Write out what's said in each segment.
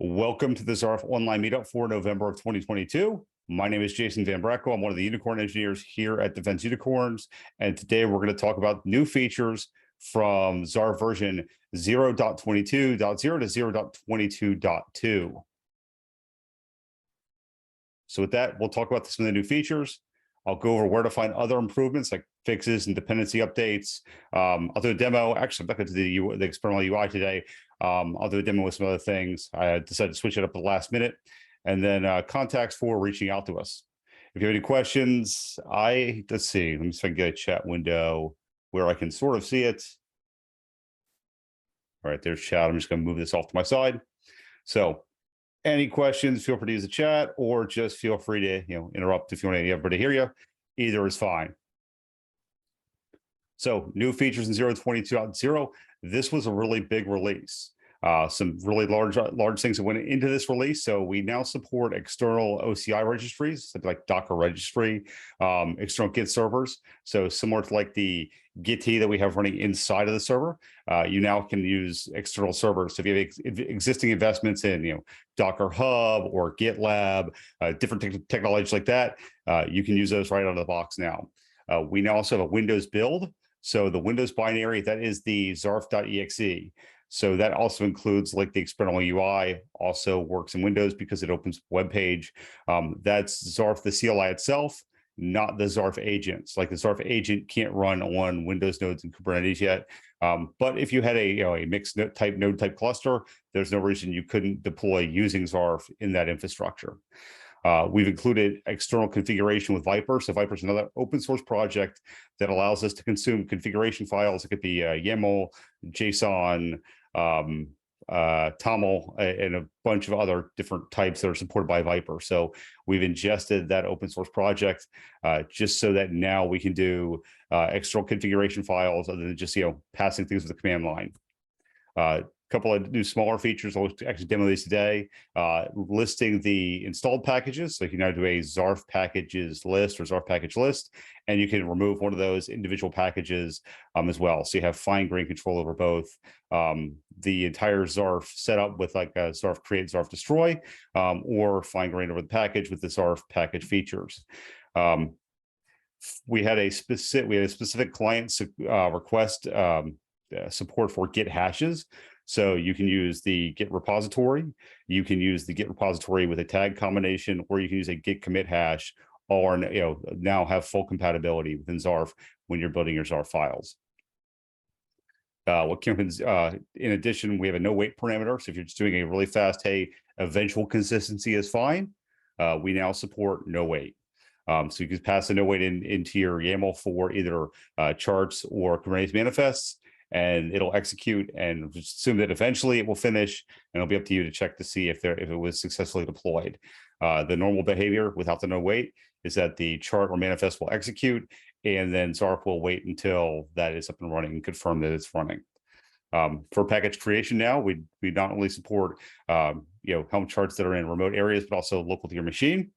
Welcome to the Zarf online meetup for November of 2022. My name is Jason Van Breckel. I'm one of the unicorn engineers here at Defense Unicorns. And today we're going to talk about new features from Zarf version 0.22.0 to 0.22.2. So with that, we'll talk about some of the new features. I'll go over where to find other improvements like fixes and dependency updates. I'll do a demo. Actually, I'm not going to do the experimental UI today. I'll do a demo with some other things. I decided to switch it up at the last minute. And then contacts for reaching out to us. If you have any questions, let's see. Let me see if I can get a chat window where I can sort of see it. All right, there's chat. I'm just going to move this off to my side. So any questions, feel free to use the chat or just feel free to interrupt if you want everybody to hear you. Either is fine. So new features in 0.22.0. This was a really big release. Some really large things that went into this release. So we now support external OCI registries, like Docker registry, external Git servers. So similar to like the Git that we have running inside of the server, you now can use external servers. So if you have existing investments in Docker Hub or GitLab, different technologies like that, you can use those right out of the box now. We now also have a Windows build. So the Windows binary, that is the zarf.exe. So that also includes like the experimental UI, also works in Windows because it opens a web page. That's Zarf, the CLI itself, not the Zarf agents. Like the Zarf agent can't run on Windows nodes and Kubernetes yet. But if you had a mixed node type cluster, there's no reason you couldn't deploy using Zarf in that infrastructure. We've included external configuration with Viper. So Viper is another open source project that allows us to consume configuration files. It could be YAML, JSON, TOML, and a bunch of other different types that are supported by Viper. So we've ingested that open source project just so that now we can do external configuration files other than just passing things with the command line. Couple of new smaller features. I'll actually demo these today, listing the installed packages. So you can now do a Zarf packages list or Zarf package list, and you can remove one of those individual packages as well. So you have fine-grained control over both the entire Zarf setup with like a Zarf create, Zarf destroy, or fine-grained over the package with the Zarf package features. We had a specific client request support for Git hashes. So you can use the Git repository, you can use the Git repository with a tag combination, or you can use a Git commit hash, or now have full compatibility within Zarf when you're building your Zarf files. In addition, we have a no wait parameter. So if you're just doing a really fast, eventual consistency is fine. We now support no wait. So you can pass the no wait into your YAML for either charts or Kubernetes manifests, and it'll execute and just assume that eventually it will finish, and it'll be up to you to check to see if it was successfully deployed. The normal behavior without the no wait is that the chart or manifest will execute, and then Zarf will wait until that is up and running and confirm that it's running. For package creation now, we not only support Helm charts that are in remote areas, but also local to your machine,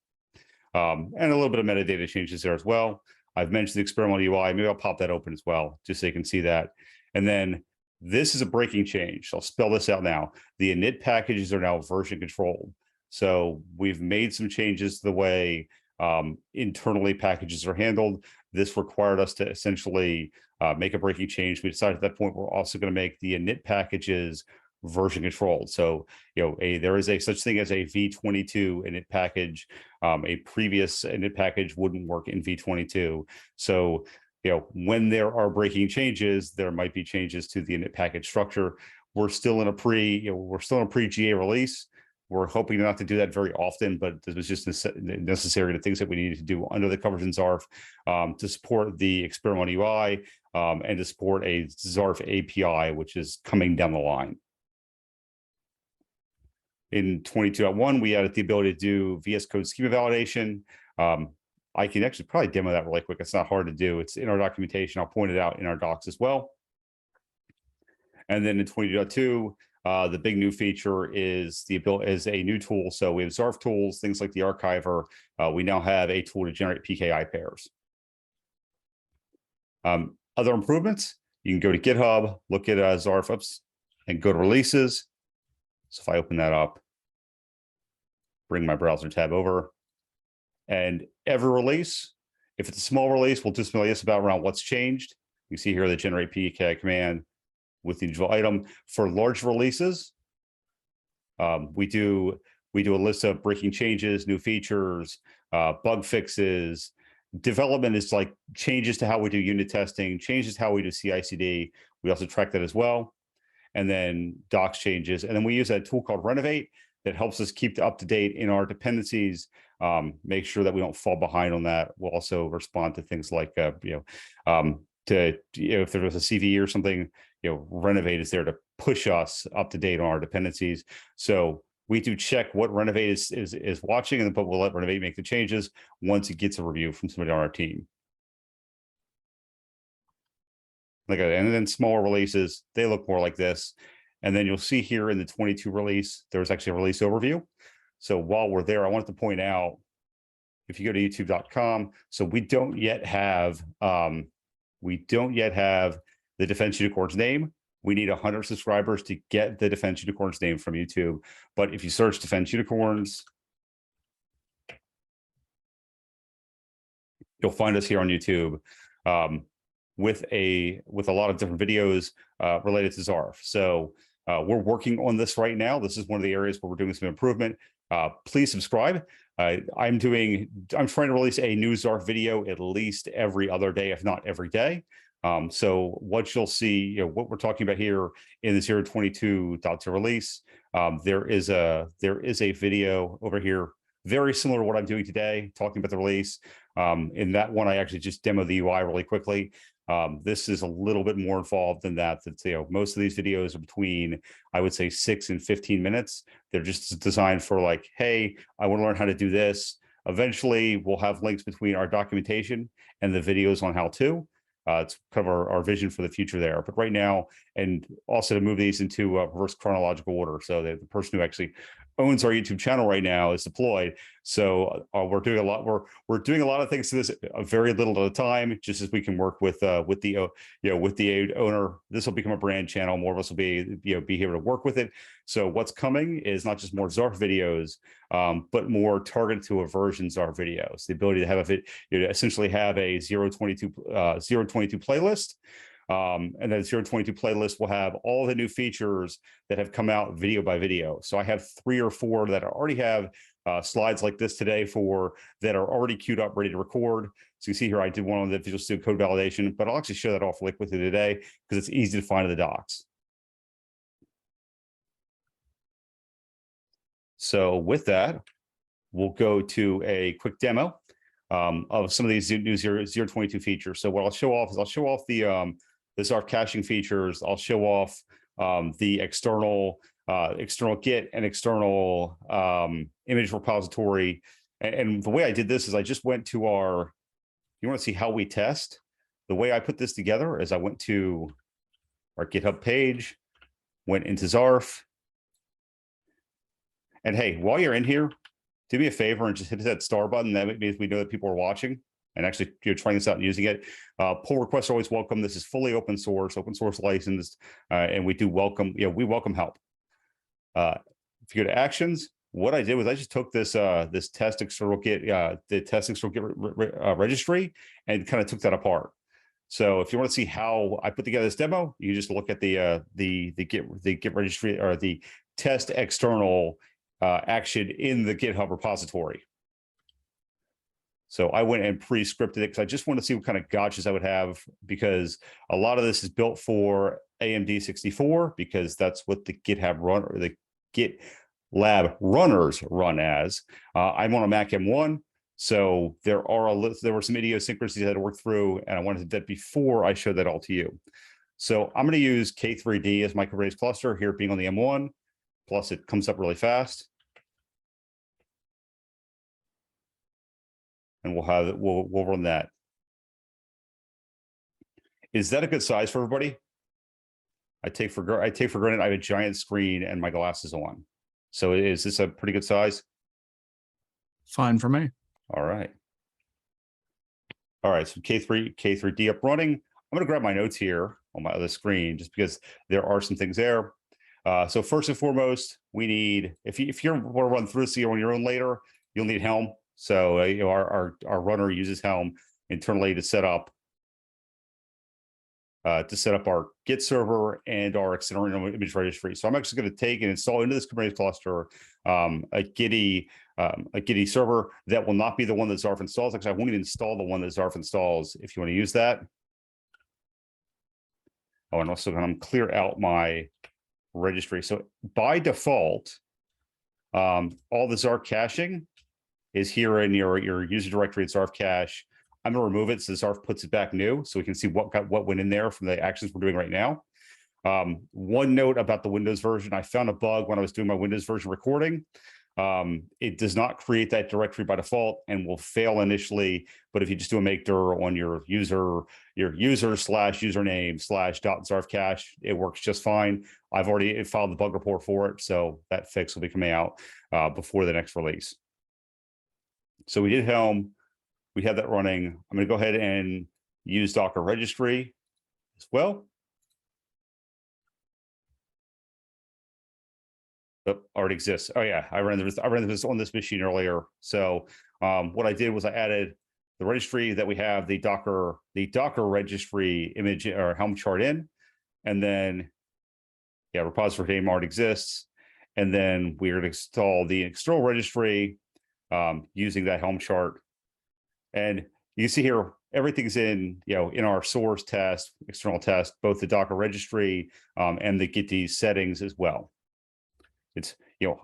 and a little bit of metadata changes there as well. I've mentioned the experimental UI. Maybe I'll pop that open as well, just so you can see that. And then this is a breaking change. I'll spell this out now. The init packages are now version controlled. So we've made some changes to the way internally packages are handled. This required us to essentially make a breaking change. We decided at that point we're also going to make the init packages version controlled. So there is a such thing as a v22 init package. A previous init package wouldn't work in v22. So when there are breaking changes, there might be changes to the init package structure. We're still in a pre-GA release. We're hoping not to do that very often, but this was just necessary to things that we needed to do under the covers in Zarf to support the experimental UI and to support a Zarf API, which is coming down the line. In 22.1, we added the ability to do VS Code schema validation. I can actually probably demo that really quick. It's not hard to do. It's in our documentation. I'll point it out in our docs as well. And then in 22.2, the big new feature is a new tool. So we have Zarf tools, things like the archiver. We now have a tool to generate PKI pairs. Other improvements, you can go to GitHub, look at Zarf, and go to releases. So if I open that up, bring my browser tab over. And every release, if it's a small release, we'll just tell you about around what's changed. You see here the generate PKI command with the individual item. For large releases, we do a list of breaking changes, new features, bug fixes. Development is like changes to how we do unit testing, changes to how we do CI/CD. We also track that as well. And then docs changes. And then we use a tool called Renovate that helps us keep up to date in our dependencies, make sure that we don't fall behind on that. We'll also respond to things like, if there was a CVE or something, Renovate is there to push us up to date on our dependencies. So we do check what Renovate is watching, but we'll let Renovate make the changes once it gets a review from somebody on our team. And then smaller releases, they look more like this. And then you'll see here in the 22 release, there's actually a release overview. So while we're there, I wanted to point out, if you go to youtube.com, so we don't yet have the Defense Unicorns name. We need 100 subscribers to get the Defense Unicorns name from YouTube. But if you search Defense Unicorns, you'll find us here on YouTube with a lot of different videos related to Zarf. So we're working on this right now. This is one of the areas where we're doing some improvement. Please subscribe. I'm trying to release a new Zarf video at least every other day, if not every day. So what you'll see, what we're talking about here in the 0.22.2 release, there is a video over here very similar to what I'm doing today, talking about the release. In that one, I actually just demoed the UI really quickly. This is a little bit more involved than that. Most of these videos are between, I would say, 6 and 15 minutes. They're just designed for like, hey, I want to learn how to do this. Eventually, we'll have links between our documentation and the videos on how to. It's kind of our vision for the future there. But right now, and also to move these into reverse chronological order, so that the person who actually owns our YouTube channel right now is deployed. So we're doing a lot. We're doing a lot of things to this, very little at a time, just as we can work with the owner. This will become a brand channel. More of us will be able to work with it. So what's coming is not just more Zarf videos, but more targeted to a version Zarf videos. The ability to have essentially have a 0.22 playlist. And then 0.22 playlist will have all the new features that have come out video by video. So I have 3 or 4 that already have slides like this today that are already queued up, ready to record. So you see here, I did one on the Visual Studio Code validation, but I'll actually show that off with you today because it's easy to find in the docs. So with that, we'll go to a quick demo of some of these new 0.22 features. So what I'll show off is the Zarf caching features. I'll show off the external Git and external image repository. And the way I did this is I just went to you want to see how we test? The way I put this together is I went to our GitHub page, went into Zarf. And hey, while you're in here, do me a favor and just hit that star button. That means we know that people are watching and actually trying this out and using it. Pull requests are always welcome. This is fully open source licensed, and we do welcome, we welcome help. If you go to actions, what I did was I just took this test external Git, the test external Git registry, and kind of took that apart. So if you want to see how I put together this demo, you can just look at the Git registry or the test external action in the GitHub repository. So I went and pre-scripted it because I just wanted to see what kind of gotchas I would have, because a lot of this is built for AMD 64 because that's what the GitHub run or the GitLab runners run as. I'm on a Mac M1, so there were some idiosyncrasies I had to work through, and I wanted to do that before I showed that all to you. So I'm going to use K3D as my Kubernetes cluster here, being on the M1. Plus, it comes up really fast. And we'll run that. Is that a good size for everybody? I take for granted I have a giant screen and my glasses on. So is this a pretty good size? Fine for me. All right. All right, so K3D up running. I'm going to grab my notes here on my other screen just because there are some things there. So first and foremost, we need, if you're want to run through this on your own later, you'll need Helm. So our runner uses Helm internally to set up our Git server and our external image registry. So I'm actually going to take and install into this Kubernetes cluster a Gitty server that will not be the one that Zarf installs. Actually, I won't even install the one that Zarf installs if you want to use that. Oh, and also going to clear out my registry. So by default, all the Zarf caching is here in your user directory at Zarf cache. I'm going to remove it so Zarf puts it back new so we can see what went in there from the actions we're doing right now. One note about the Windows version, I found a bug when I was doing my Windows version recording. It does not create that directory by default and will fail initially. But if you just do a make dir on your user slash username slash .zarf cache, it works just fine. I've already filed the bug report for it, so that fix will be coming out before the next release. So we did Helm. We have that running. I'm going to go ahead and use Docker registry as well. Oh, already exists. Oh yeah, I ran this on this machine earlier. So what I did was I added the registry that we have the Docker registry image or Helm chart in, and then repository name already exists, and then we're going to install the external registry using that Helm chart. And you see here, everything's in our source test, external test, both the Docker registry and the Git settings as well. It's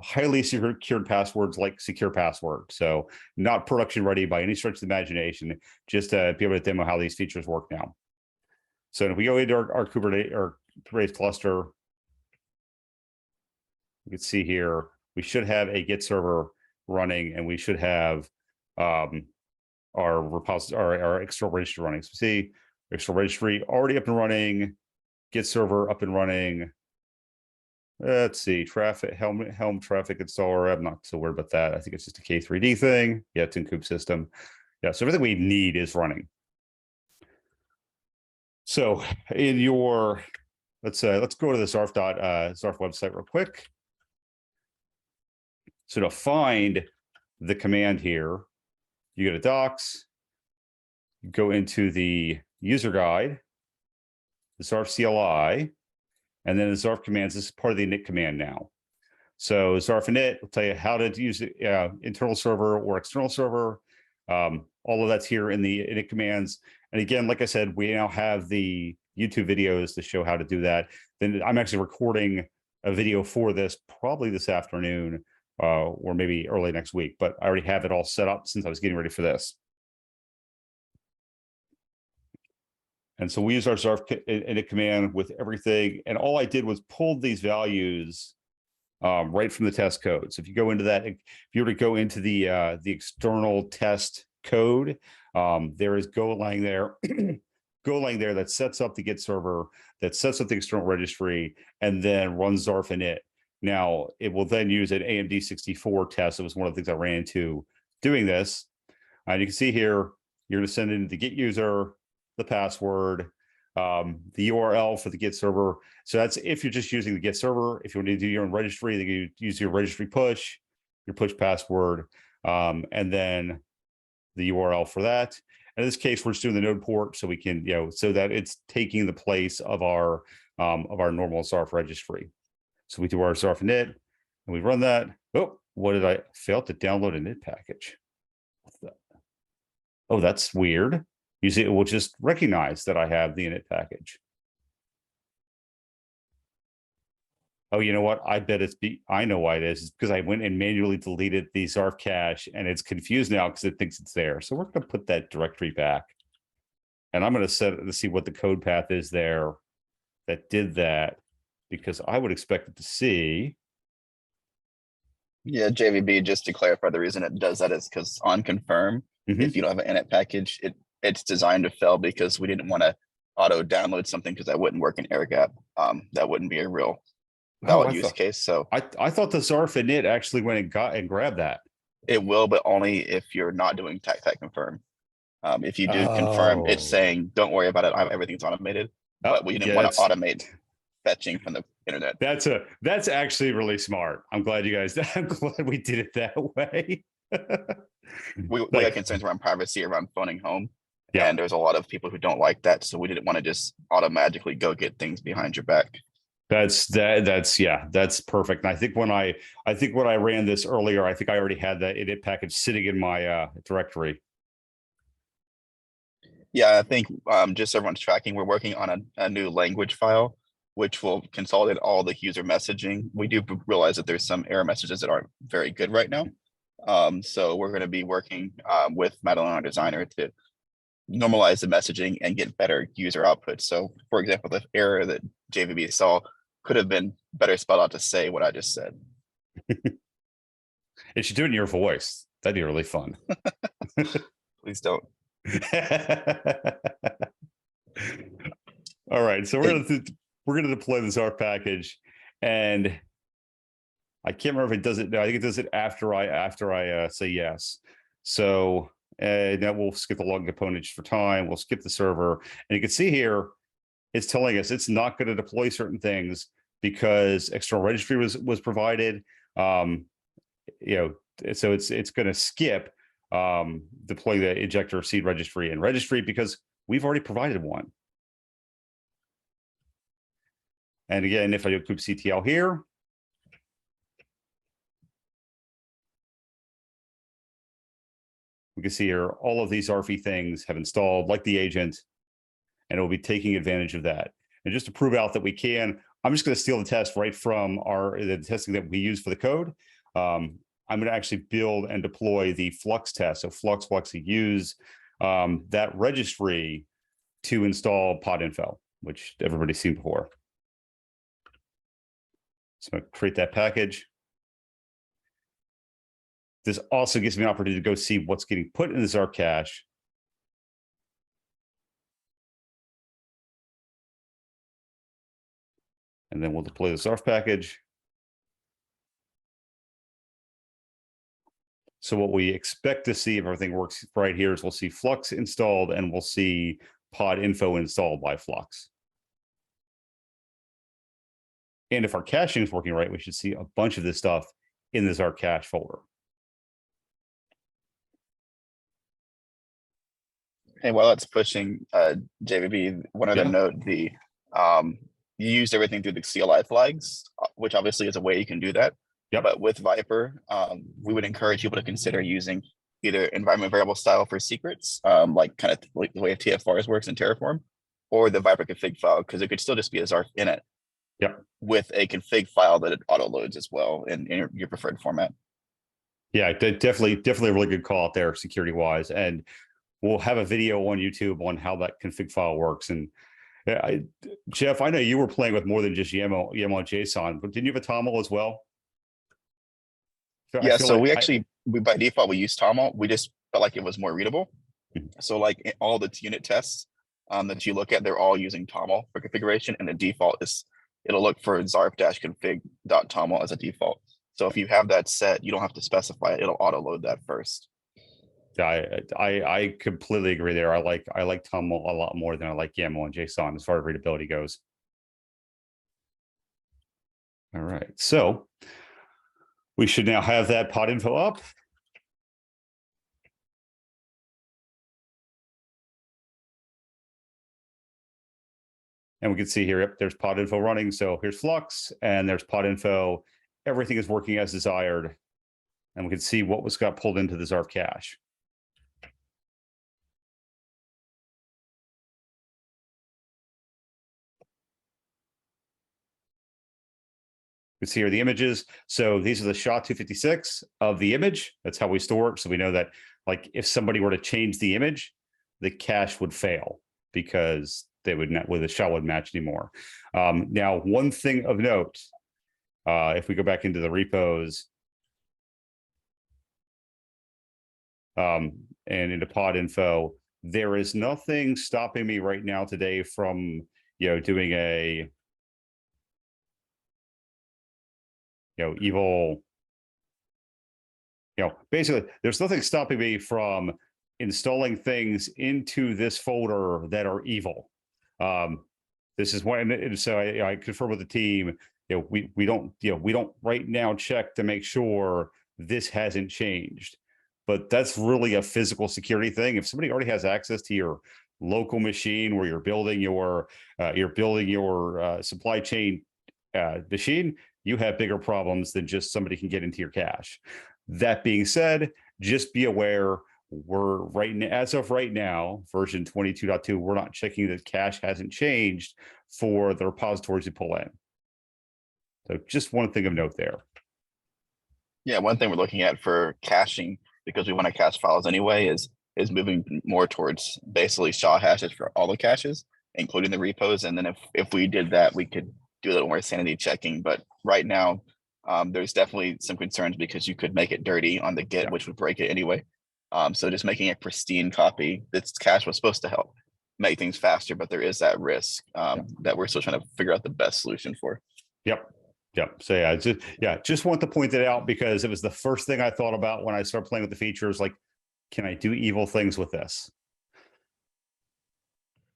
highly secured passwords like secure password. So not production ready by any stretch of the imagination, just to be able to demo how these features work now. So if we go into our Kubernetes cluster, you can see here, we should have a Git server running and we should have our repository, our external registry running. So see, external registry already up and running, Git server up and running. Let's see, traffic, Helm traffic installer. I'm not so worried about that. I think it's just a K3D thing. Yeah, it's in kube system. Yeah, so everything we need is running. So in your, let's go to the Zarf website real quick. So to find the command here, you go to docs, you go into the user guide, the Zarf CLI, and then the Zarf commands. This is part of the init command now. So Zarf init will tell you how to use it, internal server or external server. All of that's here in the init commands. And again, like I said, we now have the YouTube videos to show how to do that. Then I'm actually recording a video for this probably this afternoon or maybe early next week, but I already have it all set up since I was getting ready for this. And so we use our Zarf init command with everything. And all I did was pull these values right from the test code. So if you go into that, if you were to go into the external test code, there is Golang there, Golang there that sets up the Git server, that sets up the external registry, and then runs Zarf init. Now it will then use an AMD 64 test. It was one of the things I ran into doing this. And you can see here, you're going to send in the Git user, the password, the URL for the Git server. So that's if you're just using the Git server. If you want to do your own registry, then you use your registry push, your push password, and then the URL for that. In this case, we're just doing the node port so we can, so that it's taking the place of our normal Zarf registry. So we do our Zarf init and we run that. Oh, what did I fail to download a init package? What's that? Oh, that's weird. You see, it will just recognize that I have the init package. Oh, you know what? I bet I know why it is. It's because I went and manually deleted the Zarf cache and it's confused now because it thinks it's there. So we're going to put that directory back. And I'm going to set it to see what the code path is there that did that, because I would expect it to see. Yeah, JVB, just to clarify, the reason it does that is because on confirm, if you don't have an init package, it's designed to fail because we didn't want to auto download something because that wouldn't work in air gap. That wouldn't be a real valid use case. So I thought the Zarf init actually went and grabbed that. It will, but only if you're not doing tac confirm. If you do confirm, it's saying don't worry about it. Everything's automated. But we didn't want to automate fetching from the internet. That's actually really smart. I'm glad you guys. I'm glad we did it that way. We had concerns around privacy around phoning home. Yeah. And there's a lot of people who don't like that. So we didn't want to just automatically go get things behind your back. That's perfect. And I think when I ran this earlier, I think I already had that init package sitting in my directory. Yeah, I think just so everyone's tracking, we're working on a new language file, which will consolidate all the user messaging. We do realize that there's some error messages that aren't very good right now. So we're going to be working with Madeline, our designer, to normalize the messaging and get better user output. So for example, the error that JVB saw could have been better spelled out to say what I just said. It should do it in your voice. That'd be really fun. Please don't. All right, so we're gonna deploy the Zarf package, and I can't remember if it does it. No, I think it does it after I say yes. So now we'll skip the log components for time. We'll skip the server, and you can see here it's telling us it's not going to deploy certain things because external registry was provided. So it's going to skip deploy the injector seed registry and registry because we've already provided one. And again, if I do kubectl here, we can see here all of these Zarfy things have installed like the agent, and it will be taking advantage of that. And just to prove out that we can, I'm just going to steal the test right from the testing that we use for the code. I'm going to actually build and deploy the Flux test. So Flux will actually use that registry to install pod info, which everybody's seen before. So I'm going to create that package. This also gives me an opportunity to go see what's getting put in the Zarf cache. And then we'll deploy the Zarf package. So what we expect to see if everything works right here is we'll see Flux installed and we'll see pod info installed by Flux. And if our caching is working right, we should see a bunch of this stuff in this Zarf cache folder. Hey, while it's pushing JVB, one other note, you used everything through the CLI flags, which obviously is a way you can do that. Yep. But with Viper, we would encourage people to consider using either environment variable style for secrets, like the way TFRs works in Terraform, or the Viper config file, because it could still just be a Zarf init. Yep. With a config file that it auto loads as well in your preferred format. Yeah, definitely a really good call out there security wise. And we'll have a video on YouTube on how that config file works. And Jeff, I know you were playing with more than just YAML JSON, but didn't you have a TOML as well? Yeah, so we by default we use TOML. We just felt like it was more readable. So like all the unit tests that you look at, they're all using TOML for configuration, and the default is it'll look for zarf-config.toml as a default. So if you have that set, you don't have to specify it. It'll auto load that first. Yeah, I completely agree there. I like TOML a lot more than I like YAML and JSON as far as readability goes. All right, so we should now have that pod info up. And we can see here, yep, there's pod info running. So here's Flux and there's pod info. Everything is working as desired. And we can see what got pulled into the Zarf cache. You can see here the images. So these are the SHA-256 of the image. That's how we store it. So we know that like if somebody were to change the image, the cache would fail because they would not, with the SHA wouldn't match anymore. Now, one thing of note, if we go back into the repos and into pod info, there is nothing stopping me right now today from doing a evil, basically there's nothing stopping me from installing things into this folder that are evil. This is one, and so I confirm with the team we don't, we don't right now check to make sure this hasn't changed. But that's really a physical security thing. If somebody already has access to your local machine where you're building your supply chain machine, you have bigger problems than just somebody can get into your cache. That being said, just be aware we're right now, as of right now, version 22.2, we're not checking that cache hasn't changed for the repositories you pull in. So just one thing of note there. Yeah, one thing we're looking at for caching, because we want to cache files anyway, is moving more towards basically SHA hashes for all the caches, including the repos. And then if we did that, we could do a little more sanity checking. But right now, there's definitely some concerns because you could make it dirty on the Git, which would break it anyway. So just making a pristine copy, this cache was supposed to help make things faster, but there is that risk that we're still trying to figure out the best solution for. Yep. So just want to point that out because it was the first thing I thought about when I started playing with the features. Like, can I do evil things with this?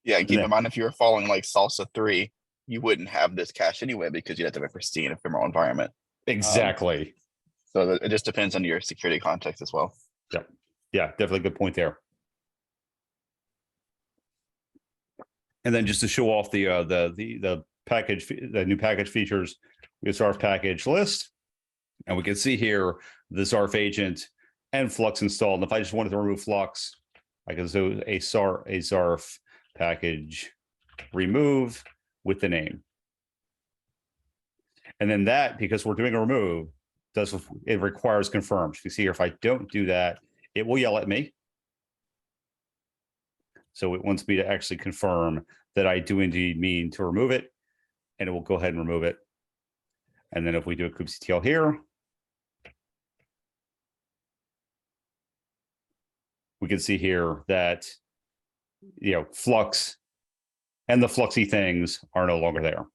Yeah, and keep in mind, if you were following like Salsa 3, you wouldn't have this cache anyway because you'd have to have a pristine ephemeral environment. Exactly. So it just depends on your security context as well. Yep. Yeah, definitely a good point there. And then just to show off the package, the new package features, we have Zarf package list, and we can see here the Zarf agent and Flux installed. And if I just wanted to remove Flux, I can do a Zarf package remove with the name. And then that, because we're doing a remove, it requires confirm. You can see here, if I don't do that, it will yell at me. So it wants me to actually confirm that I do indeed mean to remove it, and it will go ahead and remove it. And then if we do a kubectl here, we can see here that, Flux and the Fluxy things are no longer there.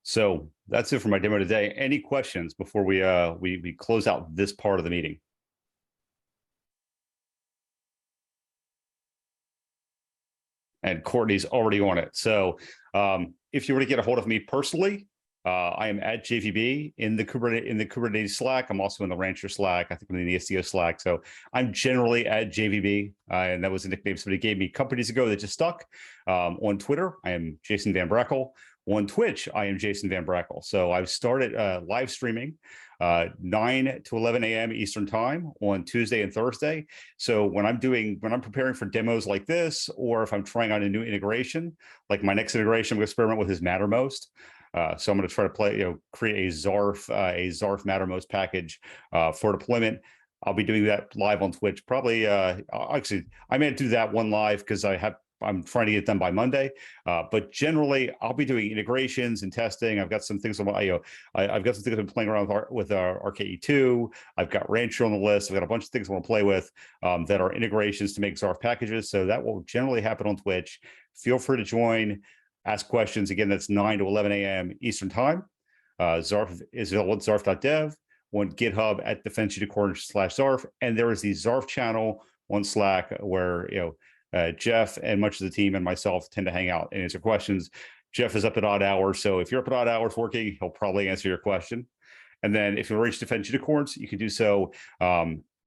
So that's it for my demo today. Any questions before we close out this part of the meeting? And Courtney's already on it. So if you were to get a hold of me personally, I am at JVB in the Kubernetes Slack. I'm also in the Rancher Slack. I think I'm in the SDO Slack. So I'm generally at JVB, and that was a nickname somebody gave me companies ago that just stuck. On Twitter, I am Jason Van Brackle. On Twitch, I am Jason Van Brackle. So I've started live streaming 9 to 11 a.m. Eastern time on Tuesday and Thursday. So when I'm preparing for demos like this, or if I'm trying out a new integration, like my next integration I'm going to experiment with is Mattermost. So I'm going to try to create a Zarf Mattermost package for deployment. I'll be doing that live on Twitch. Probably, actually, I may do that one live because I'm trying to get it done by Monday, but generally I'll be doing integrations and testing. I've got some things on my, I've got some things I'm playing around with RKE2. I've got Rancher on the list. I've got a bunch of things I want to play with that are integrations to make Zarf packages. So that will generally happen on Twitch. Feel free to join, ask questions. Again, that's 9 to 11 a.m. Eastern time. Zarf is available at zarf.dev, on GitHub at defenseunicorn/Zarf, and there is the Zarf channel on Slack where Jeff and much of the team and myself tend to hang out and answer questions. Jeff is up at odd hours, so if you're up at odd hours working, he'll probably answer your question. And then if you reach Defense Unicorns, you can do so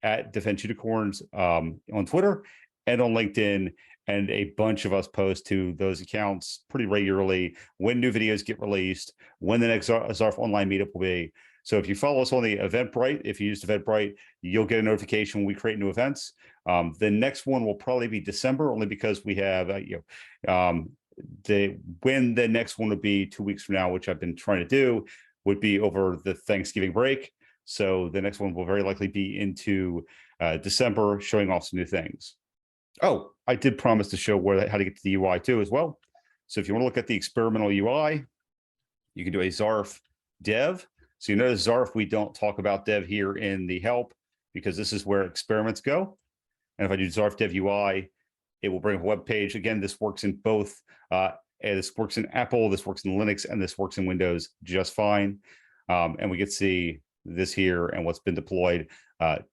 at Defense Unicorns on Twitter and on LinkedIn. And a bunch of us post to those accounts pretty regularly when new videos get released, when the next Zarf online meetup will be. So if you follow us on the Eventbrite, if you use Eventbrite, you'll get a notification when we create new events. The next one will probably be December, only because we have, when the next one would be 2 weeks from now, which I've been trying to do, would be over the Thanksgiving break. So the next one will very likely be into December, showing off some new things. Oh, I did promise to show how to get to the UI too as well. So if you want to look at the experimental UI, you can do a Zarf dev. So you notice Zarf, we don't talk about dev here in the help because this is where experiments go. And if I do Zarf dev UI, it will bring a web page. Again, this works in both. This works in Apple, this works in Linux, and this works in Windows just fine. And we can see this here and what's been deployed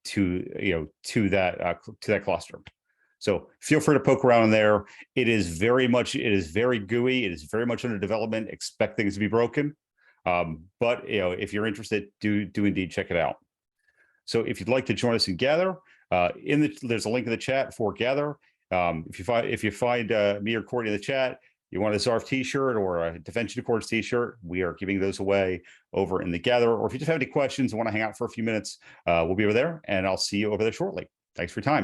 to that cluster. So feel free to poke around in there. It is very GUI. It is very much under development. Expect things to be broken. But if you're interested, do indeed check it out. So if you'd like to join us in Gather, there's a link in the chat for Gather. If you find me or Courtney in the chat, you want a Zarf t-shirt or a Defension Accords t-shirt, we are giving those away over in the Gather. Or if you just have any questions and want to hang out for a few minutes, we'll be over there, and I'll see you over there shortly. Thanks for your time.